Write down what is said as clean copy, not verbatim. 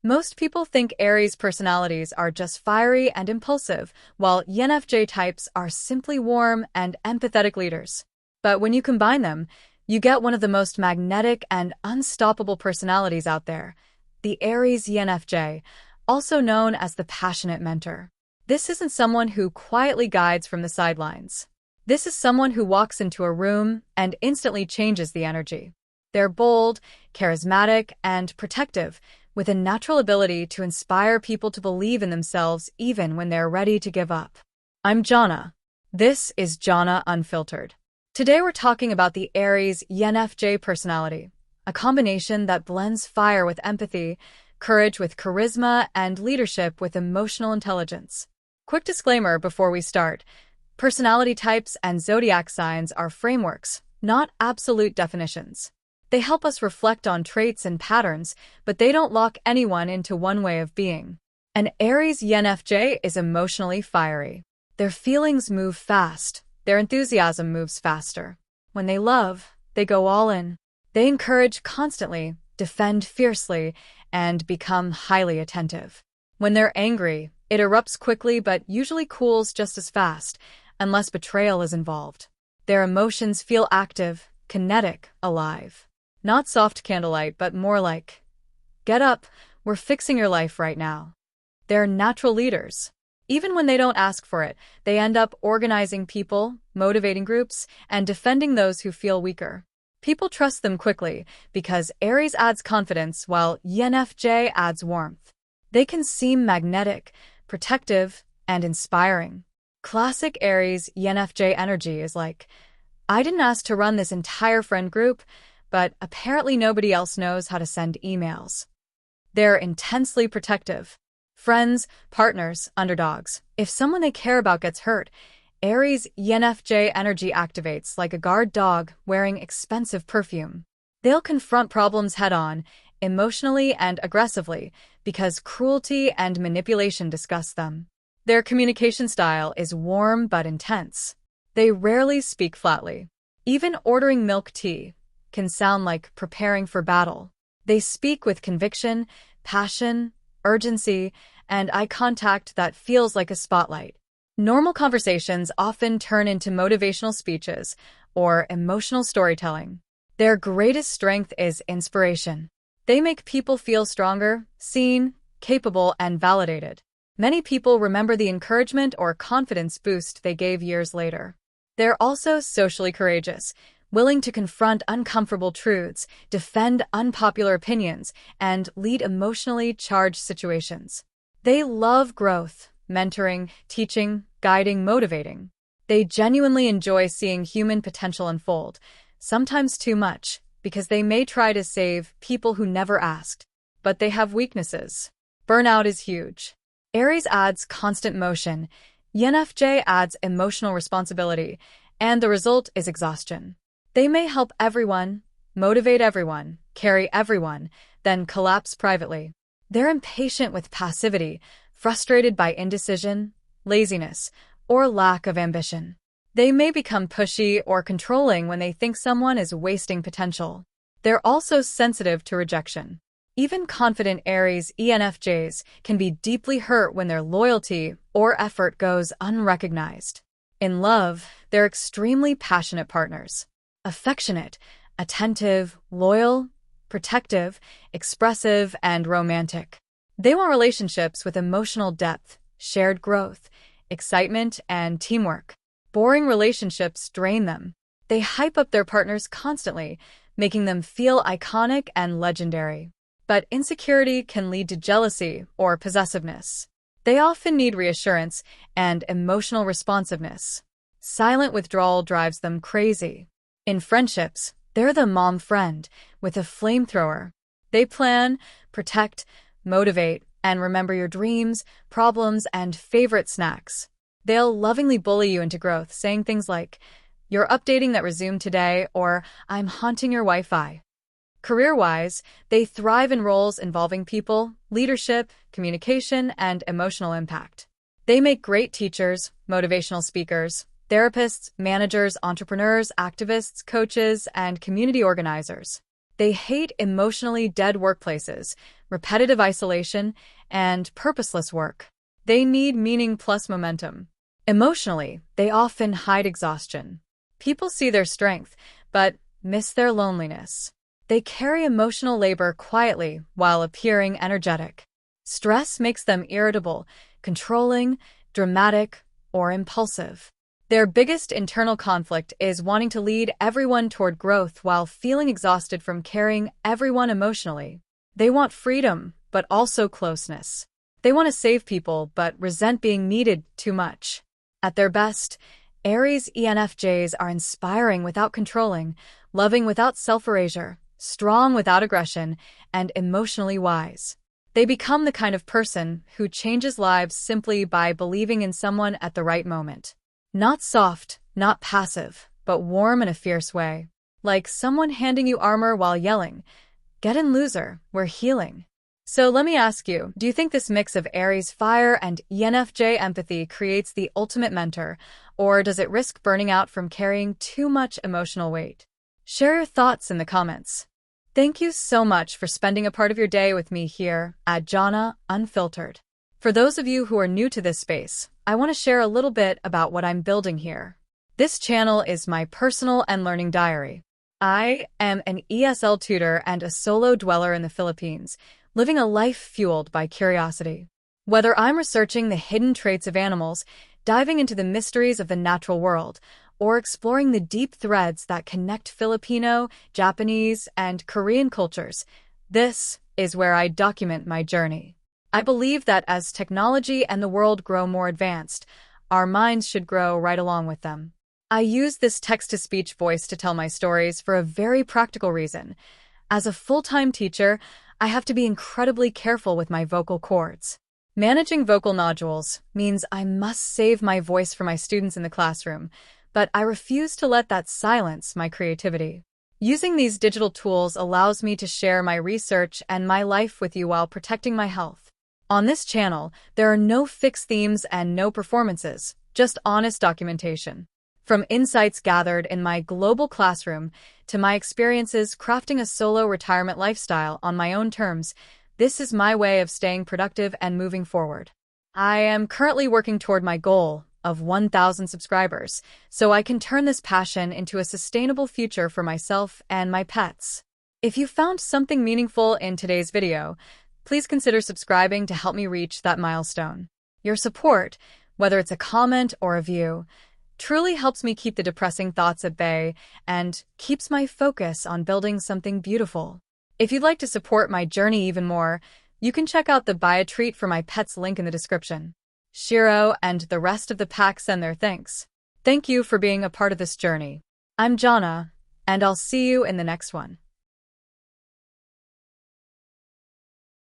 Most people think Aries personalities are just fiery and impulsive, while ENFJ types are simply warm and empathetic leaders. But when you combine them, you get one of the most magnetic and unstoppable personalities out there, the Aries ENFJ, also known as the passionate mentor. This isn't someone who quietly guides from the sidelines. This is someone who walks into a room and instantly changes the energy. They're bold, charismatic, and protective, with a natural ability to inspire people to believe in themselves even when they're ready to give up. I'm Jhonna. This is Jhonna Unfiltered. Today we're talking about the Aries ENFJ personality, a combination that blends fire with empathy, courage with charisma, and leadership with emotional intelligence. Quick disclaimer before we start. Personality types and zodiac signs are frameworks, not absolute definitions. They help us reflect on traits and patterns, but they don't lock anyone into one way of being. An Aries ENFJ is emotionally fiery. Their feelings move fast. Their enthusiasm moves faster. When they love, they go all in. They encourage constantly, defend fiercely, and become highly attentive. When they're angry, it erupts quickly but usually cools just as fast, unless betrayal is involved. Their emotions feel active, kinetic, alive. Not soft candlelight, but more like, get up, we're fixing your life right now. They're natural leaders. Even when they don't ask for it, they end up organizing people, motivating groups, and defending those who feel weaker. People trust them quickly because Aries adds confidence while ENFJ adds warmth. They can seem magnetic, protective, and inspiring. Classic Aries ENFJ energy is like, I didn't ask to run this entire friend group, but apparently nobody else knows how to send emails. They're intensely protective. Friends, partners, underdogs. If someone they care about gets hurt, Aries ENFJ energy activates like a guard dog wearing expensive perfume. They'll confront problems head-on, emotionally and aggressively, because cruelty and manipulation disgust them. Their communication style is warm but intense. They rarely speak flatly. Even ordering milk tea can sound like preparing for battle. They speak with conviction, passion, urgency, and eye contact that feels like a spotlight. Normal conversations often turn into motivational speeches or emotional storytelling. Their greatest strength is inspiration. They make people feel stronger, seen, capable, and validated. Many people remember the encouragement or confidence boost they gave years later. They're also socially courageous, willing to confront uncomfortable truths, defend unpopular opinions, and lead emotionally charged situations. They love growth, mentoring, teaching, guiding, motivating. They genuinely enjoy seeing human potential unfold, sometimes too much, because they may try to save people who never asked. But they have weaknesses. Burnout is huge. Aries adds constant motion, ENFJ adds emotional responsibility, and the result is exhaustion. They may help everyone, motivate everyone, carry everyone, then collapse privately. They're impatient with passivity, frustrated by indecision, laziness, or lack of ambition. They may become pushy or controlling when they think someone is wasting potential. They're also sensitive to rejection. Even confident Aries ENFJs can be deeply hurt when their loyalty or effort goes unrecognized. In love, they're extremely passionate partners. Affectionate, attentive, loyal, protective, expressive, and romantic. They want relationships with emotional depth, shared growth, excitement, and teamwork. Boring relationships drain them. They hype up their partners constantly, making them feel iconic and legendary. But insecurity can lead to jealousy or possessiveness. They often need reassurance and emotional responsiveness. Silent withdrawal drives them crazy. In friendships, they're the mom friend with a flamethrower. They plan, protect, motivate, and remember your dreams, problems, and favorite snacks. They'll lovingly bully you into growth, saying things like, "You're updating that resume today," or "I'm haunting your Wi-Fi." Career-wise, they thrive in roles involving people, leadership, communication, and emotional impact. They make great teachers, motivational speakers, therapists, managers, entrepreneurs, activists, coaches, and community organizers. They hate emotionally dead workplaces, repetitive isolation, and purposeless work. They need meaning plus momentum. Emotionally, they often hide exhaustion. People see their strength, but miss their loneliness. They carry emotional labor quietly while appearing energetic. Stress makes them irritable, controlling, dramatic, or impulsive. Their biggest internal conflict is wanting to lead everyone toward growth while feeling exhausted from carrying everyone emotionally. They want freedom, but also closeness. They want to save people, but resent being needed too much. At their best, Aries ENFJs are inspiring without controlling, loving without self-erasure, strong without aggression, and emotionally wise. They become the kind of person who changes lives simply by believing in someone at the right moment. Not soft, not passive, but warm in a fierce way. Like someone handing you armor while yelling, "Get in, loser, we're healing." So let me ask you, do you think this mix of Aries fire and ENFJ empathy creates the ultimate mentor, or does it risk burning out from carrying too much emotional weight? Share your thoughts in the comments. Thank you so much for spending a part of your day with me here at Jhonna Unfiltered. For those of you who are new to this space, I want to share a little bit about what I'm building here. This channel is my personal and learning diary. I am an ESL tutor and a solo dweller in the Philippines, living a life fueled by curiosity. Whether I'm researching the hidden traits of animals, diving into the mysteries of the natural world, or exploring the deep threads that connect Filipino, Japanese, and Korean cultures, this is where I document my journey. I believe that as technology and the world grow more advanced, our minds should grow right along with them. I use this text-to-speech voice to tell my stories for a very practical reason. As a full-time teacher, I have to be incredibly careful with my vocal cords. Managing vocal nodules means I must save my voice for my students in the classroom, but I refuse to let that silence my creativity. Using these digital tools allows me to share my research and my life with you while protecting my health. On this channel, there are no fixed themes and no performances, just honest documentation. From insights gathered in my global classroom to my experiences crafting a solo retirement lifestyle on my own terms, this is my way of staying productive and moving forward. I am currently working toward my goal of 1,000 subscribers, so I can turn this passion into a sustainable future for myself and my pets. If you found something meaningful in today's video, please consider subscribing to help me reach that milestone. Your support, whether it's a comment or a view, truly helps me keep the depressing thoughts at bay and keeps my focus on building something beautiful. If you'd like to support my journey even more, you can check out the Buy a Treat for My Pets link in the description. Shiro and the rest of the pack send their thanks. Thank you for being a part of this journey. I'm Jhonna, and I'll see you in the next one.